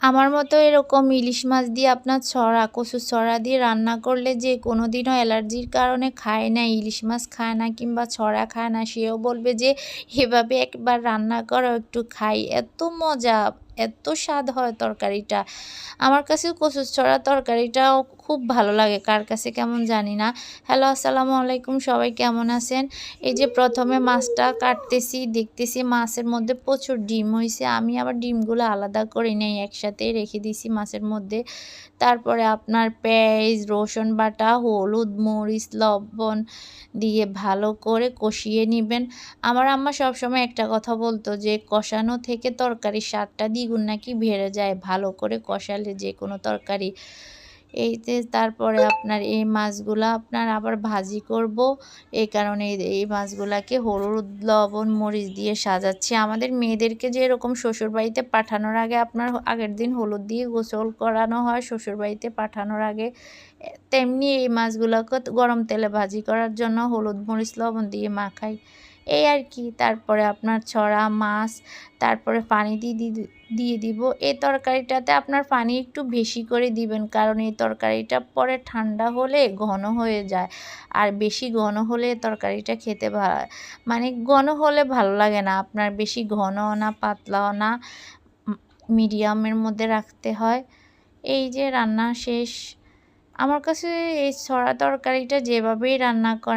আমার মতো এরকম ইলিশ মাছ দিয়ে আপনার ছড়া, কচুর ছড়া দিয়ে রান্না করলে যে কোনোদিনও অ্যালার্জির কারণে খায় না, ইলিশ মাছ খায় না কিংবা ছড়া খায় না, সেও বলবে যে এভাবে একবার রান্না করো একটু খাই। এত মজা, এত স্বাদ হয় তরকারিটা। আমার কাছে কচুর ছড়া তরকারিটাও খুব ভালো লাগে। কার কাছে কেমন জানি না। হ্যালো, আসসালামু আলাইকুম। সবাই কেমন আছেন? এই যে ১ম এ মাছটা কাটতেছি, দেখতেছি মাছের মধ্যে প্রচুর ডিম হইছে। আমি আবার ডিমগুলো আলাদা করে নেই, একসাথেই রেখে দিছি মাছের মধ্যে। তারপরে আপনার পেঁয়াজ, রসুন বাটা, হলুদ, মরিচ, লবণ দিয়ে ভালো করে কষিয়ে নিবেন। আমার আম্মা সবসময় একটা কথা বলত যে, "কষানো থেকে তরকারির স্বাদটা দ্বিগুণ নাকি বেড়ে যায় ভালো করে কষালে যেকোনো তরকারি।" এই যে তারপরে আপনার এই মাছগুলা আপনার আবার ভাজি করব। এই কারণে এই মাছগুলাকে হলুদ, লবণ, মরিচ দিয়ে সাজাচ্ছি। আমাদের মেয়েদেরকে যেরকম শ্বশুরবাড়িতে পাঠানোর আগে আপনার আগের দিন হলুদ দিয়ে গোসল করানো হয় শ্বশুরবাড়িতে পাঠানোর আগে, তেমনি এই মাছগুলাকে গরম তেলে ভাজি করার জন্য হলুদ, মরিচ, লবণ দিয়ে মাখাই। এই আর কি। তারপরে আপনার ছড়া মাছ, তারপরে পানি দিয়ে দিব। এই তরকারিটাতে আপনার পানি একটু বেশি করে দিবেন। কারণ এই তরকারিটা পরে ঠান্ডা হলে ঘন হয়ে যায়। আর বেশি ঘন হলে তরকারিটা খেতে মানে ঘন হলে ভালো লাগে না। আপনার বেশি ঘনও না, পাতলাও না, উম মিডিয়ামের মধ্যে রাখতে হয়। এই যে রান্না শেষ। আমার কাছে এই ছড়া তরকারিটা যেভাবেই রান্না করা